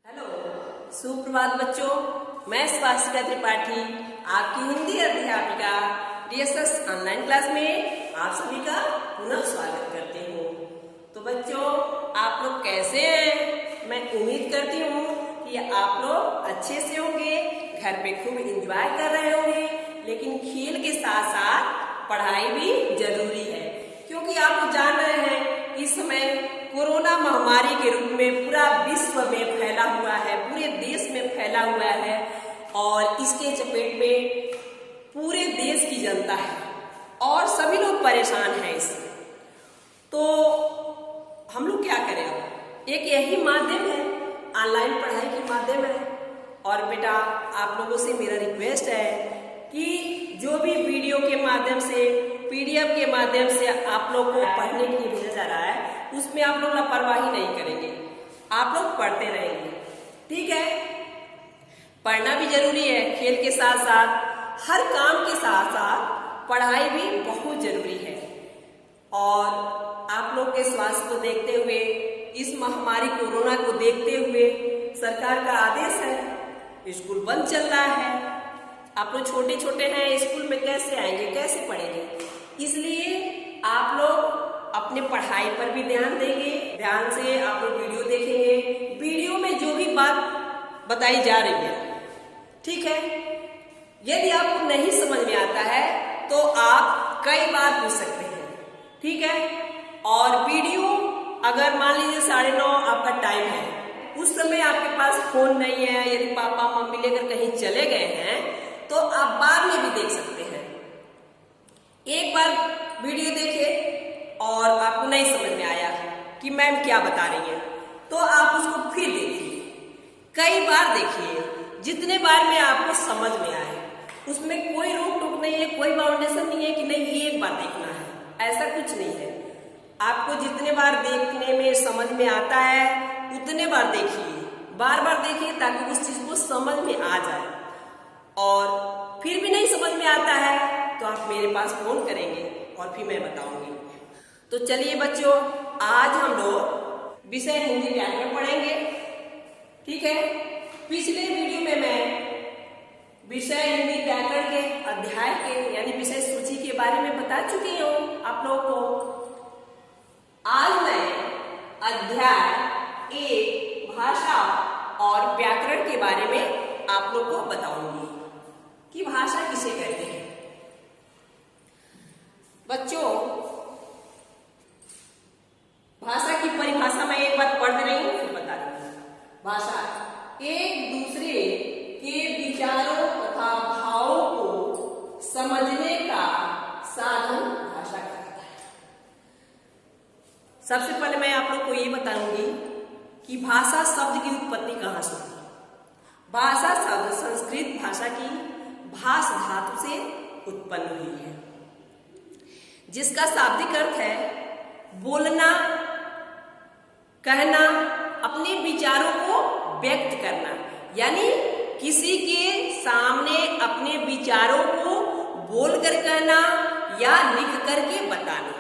Hello, सुप्रभात बच्चों। मैं स्वास्तिका त्रिपाठी, आपकी हिंदी अध्यापिका डीएसएस ऑनलाइन क्लास में आप सभी का पुनः स्वागत करती हूँ। तो बच्चों, आप लोग कैसे हैं? मैं उम्मीद करती हूँ कि आप लोग अच्छे से होंगे, घर पे खूब एंजॉय कर रहे होंगे। लेकिन खेल के साथ साथ पढ़ाई भी जरूरी है, क्योंकि आप लोग जान रहे हैं इस समय कोरोना महामारी के रूप में पूरा विश्व में फैला हुआ है, पूरे देश में फैला हुआ है और इसके चपेट में पूरे देश की जनता है और सभी लोग परेशान हैं इससे। तो हम लोग क्या करें? अब एक यही माध्यम है, ऑनलाइन पढ़ाई के माध्यम है। और बेटा, आप लोगों से मेरा रिक्वेस्ट है कि जो भी वीडियो के माध्यम से, पीडीएफ के माध्यम से आप लोग को पढ़ने के लिए भेजा जा रहा है, उसमें आप लोग लापरवाही नहीं करेंगे, आप लोग पढ़ते रहेंगे। ठीक है? पढ़ना भी जरूरी है, खेल के साथ साथ, हर काम के साथ साथ पढ़ाई भी बहुत जरूरी है। और आप लोग के स्वास्थ्य को देखते हुए, इस महामारी कोरोना को देखते हुए सरकार का आदेश है, स्कूल बंद चल रहा है। आप लोग छोटे छोटे हैं, स्कूल में कैसे आएंगे, कैसे पढ़ेंगे? इसलिए आप लोग अपने पढ़ाई पर भी ध्यान देंगे, ध्यान से आप लोग वीडियो देखेंगे। वीडियो में जो भी बात बताई जा रही है, ठीक है? यदि आपको नहीं समझ में आता है तो आप कई बार पूछ सकते हैं, ठीक है? और वीडियो अगर मान लीजिए 9:30 आपका टाइम है, उस समय आपके पास फोन नहीं है, यदि पापा मम्मी लेकर कहीं चले गए हैं, तो आप बाद में भी देख सकते हैं। एक बार वीडियो देखे और आपको नहीं समझ में आया कि मैम क्या बता रही है, तो आप उसको फिर देखिए, कई बार देखिए, जितने बार में आपको समझ में आए। उसमें कोई रोक टोक नहीं है, कोई बाउंडेशन नहीं है कि नहीं एक बार देखना है, ऐसा कुछ नहीं है। आपको जितने बार देखने में समझ में आता है उतने बार देखिए, बार बार देखिए, ताकि उस चीज को समझ में आ जाए। और फिर भी नहीं समझ में आता है तो आप मेरे पास फोन करेंगे और फिर मैं बताऊंगी। तो चलिए बच्चों, आज हम लोग विषय हिंदी व्याकरण पढ़ेंगे, ठीक है? पिछले वीडियो में मैं विषय हिंदी व्याकरण के अध्याय के यानी विषय सूची के बारे में बता चुकी हूँ आप लोगों को। आज मैं अध्याय 1 भाषा और व्याकरण के बारे में आप लोग को बताऊंगी कि भाषा किसे कहते हैं। बच्चों, भाषा की परिभाषा मैं एक बार पढ़ रही हूँ, फिर बता रही हूँ। भाषा एक दूसरे के विचारों तथा भावों को समझने का साधन भाषा कहलाता है। सबसे पहले मैं आप लोग को ये बताऊंगी कि भाषा शब्द की उत्पत्ति कहाँ से हुई। भाषा शब्द संस्कृत भाषा की भाष धातु से उत्पन्न हुई है, जिसका शाब्दिक अर्थ है बोलना, कहना, अपने विचारों को व्यक्त करना, यानी किसी के सामने अपने विचारों को बोलकर कहना या लिख करके बताना।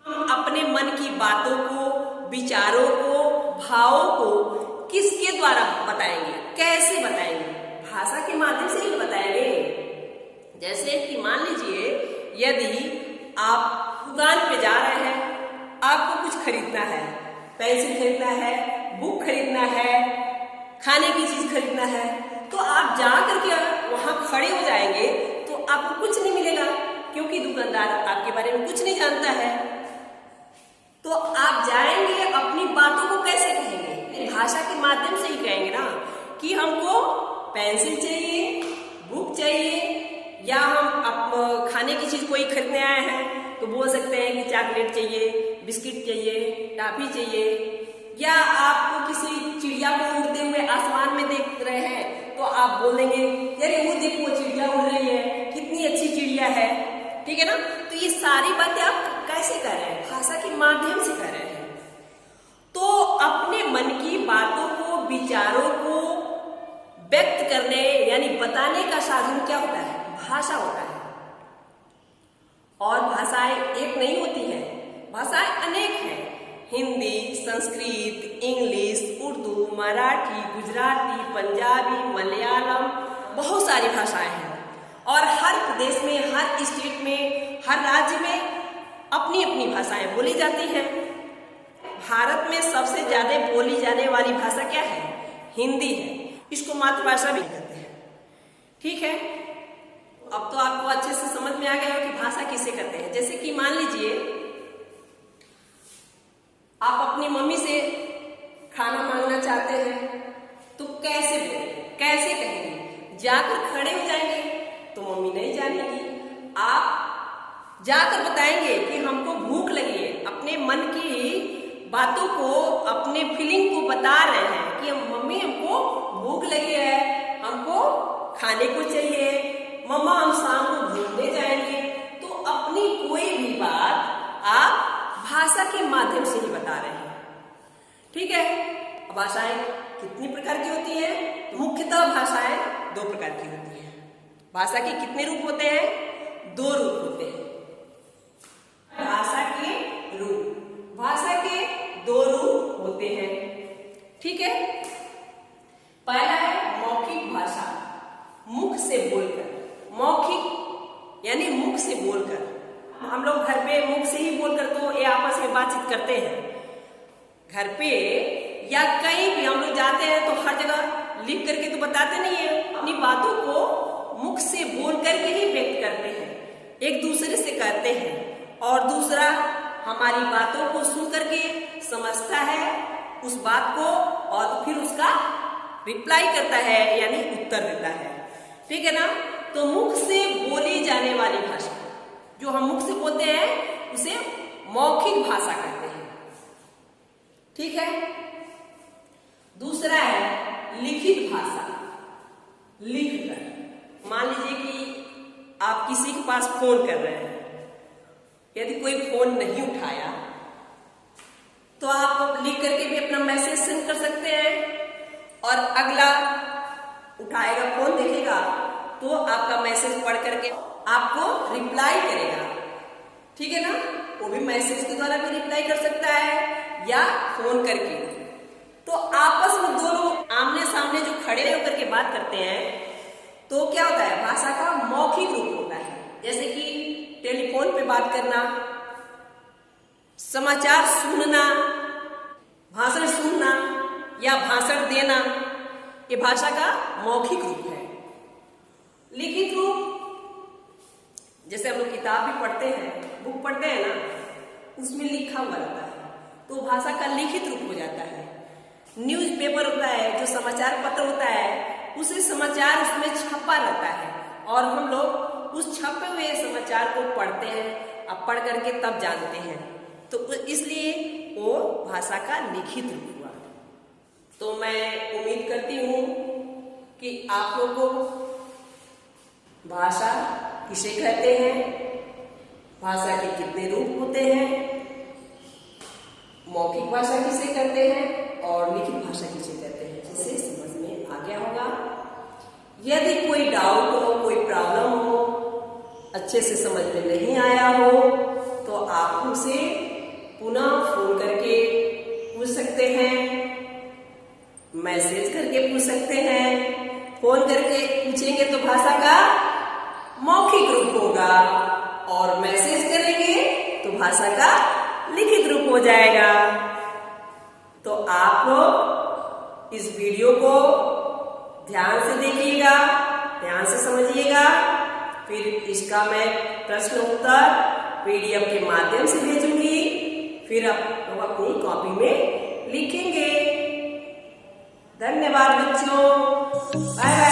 हम अपने मन की बातों को, विचारों को, भावों को किसके द्वारा बताएंगे, कैसे बताएंगे? भाषा के माध्यम से ही बताएंगे। जैसे कि मान लीजिए, यदि आप दुकान पे जा रहे हैं, आपको कुछ खरीदना है, पेंसिल खरीदना है, बुक खरीदना है, खाने की चीज खरीदना है, तो आप जा करके वहां खड़े हो जाएंगे तो आपको कुछ नहीं मिलेगा, क्योंकि दुकानदार आपके बारे में कुछ नहीं जानता है। तो आप जाएंगे, अपनी बातों को कैसे कहेंगे? भाषा के माध्यम से ही कहेंगे ना कि हमको पेंसिल चाहिए, बुक चाहिए, या हम खाने की चीज कोई खरीदने आए हैं तो बोल सकते हैं कि चॉकलेट चाहिए, बिस्किट चाहिए, टॉफी चाहिए। या आपको किसी चिड़िया को उड़ते हुए आसमान में देख रहे हैं तो आप बोल देंगे, अरे वो देखो, वो चिड़िया उड़ रही है, कितनी अच्छी चिड़िया है, ठीक है ना? तो ये सारी बातें आप कैसे कर रहे हैं? भाषा के माध्यम से कर रहे हैं। तो अपने मन की बातों को, विचारों को व्यक्त करने यानी बताने का साधन क्या होता है? भाषा होता है। और भाषाएं एक नहीं होती है, भाषाएं अनेक हैं। हिंदी, संस्कृत, इंग्लिश, उर्दू, मराठी, गुजराती, पंजाबी, मलयालम, बहुत सारी भाषाएं हैं। और हर प्रदेश में, हर स्टेट में, हर राज्य में अपनी अपनी भाषाएं बोली जाती हैं। भारत में सबसे ज्यादा बोली जाने वाली भाषा क्या है? हिंदी है। इसको मातृभाषा भी कहते हैं। ठीक है, अब तो आपको अच्छे से समझ में आ गया हो कि भाषा किसे कहते हैं। जैसे कि मान लीजिए आप अपनी मम्मी से खाना मांगना चाहते हैं तो कैसे बोलेंगे, कैसे कहेंगे? जाकर खड़े हो जाएंगे तो मम्मी नहीं जानेगी। आप जाकर बताएंगे कि हमको भूख लगी है, अपने मन की बातों को, अपने फीलिंग को बता रहे हैं कि मम्मी हमको भूख लगी है, हमको खाने को चाहिए, मम्मा हम शाम को घूमने जाएंगे। तो अपनी कोई भी बात आप भाषा के माध्यम से ही बता रहे हैं। ठीक है, भाषाएं कितनी प्रकार की होती हैं? तो मुख्यतः भाषाएं दो प्रकार की होती हैं। भाषा के कितने रूप होते हैं? दो रूप होते हैं। भाषा के रूप, भाषा के दो रूप होते हैं। ठीक है, पहला है मौखिक भाषा, मुख से बोलकर। मौखिक यानी मुख से बोलकर। हम लोग घर पे मुख से ही बोलकर तो ये आपस में बातचीत करते हैं। घर पे या कहीं भी हम लोग जाते हैं तो हर जगह लिख करके तो बताते नहीं है, अपनी बातों को मुख से बोल करके ही व्यक्त करते हैं, एक दूसरे से कहते हैं। और दूसरा हमारी बातों को सुन करके समझता है उस बात को और फिर उसका रिप्लाई करता है, यानी उत्तर देता है। ठीक है ना? तो मुख से बोली जाने वाली भाषा, जो हम मुख से बोलते हैं, उसे मौखिक भाषा कहते हैं। ठीक है, दूसरा है लिखित भाषा। लिखकर, मान लीजिए कि आप किसी के पास फोन कर रहे हैं, यदि कोई फोन नहीं उठाया तो आप लिख करके भी अपना मैसेज सेंड कर सकते हैं, और अगला उठाएगा, फोन देखेगा तो आपका मैसेज पढ़ करके आपको रिप्लाई करेगा। ठीक है ना? वो भी मैसेज के द्वारा भी रिप्लाई कर सकता है या फोन करके। तो आपस में दोनों आमने सामने जो खड़े होकर के बात करते हैं तो क्या होता है? भाषा का मौखिक रूप होता है। जैसे कि टेलीफोन पे बात करना, समाचार सुनना, भाषण सुनना या भाषण देना, ये भाषा का मौखिक रूप है। लिखित रूप, जैसे हम लोग किताब भी पढ़ते हैं, बुक पढ़ते हैं ना, उसमें लिखा हुआ रहता है, तो भाषा का लिखित रूप हो जाता है। न्यूज़पेपर होता है, जो समाचार पत्र होता है, उसे समाचार उसमें छपा रहता है और हम लोग उस छपे हुए समाचार को पढ़ते हैं, अब पढ़ करके तब जानते हैं। तो इसलिए वो भाषा का लिखित रूप हुआ। तो मैं उम्मीद करती हूँ कि आप लोगों को भाषा किसे कहते हैं, भाषा के कितने रूप होते हैं, मौखिक भाषा किसे कहते हैं और लिखित भाषा किसे कहते हैं, जिसे समझ में आ गया होगा। यदि कोई डाउट हो, कोई प्रॉब्लम हो, अच्छे से समझ में नहीं आया हो, तो आप उसे पुनः फोन करके पूछ सकते हैं, मैसेज करके पूछ सकते हैं। फोन करके पूछेंगे तो भाषा का मौखिक रूप होगा और मैसेज करेंगे तो भाषा का लिखित रूप हो जाएगा। तो आप लोग इस वीडियो को ध्यान से देखिएगा, ध्यान से समझिएगा, फिर इसका मैं प्रश्न उत्तर PDF के माध्यम से भेजूंगी, फिर आप लोग अपनी कॉपी में लिखेंगे। धन्यवाद बच्चों, बाय बाय।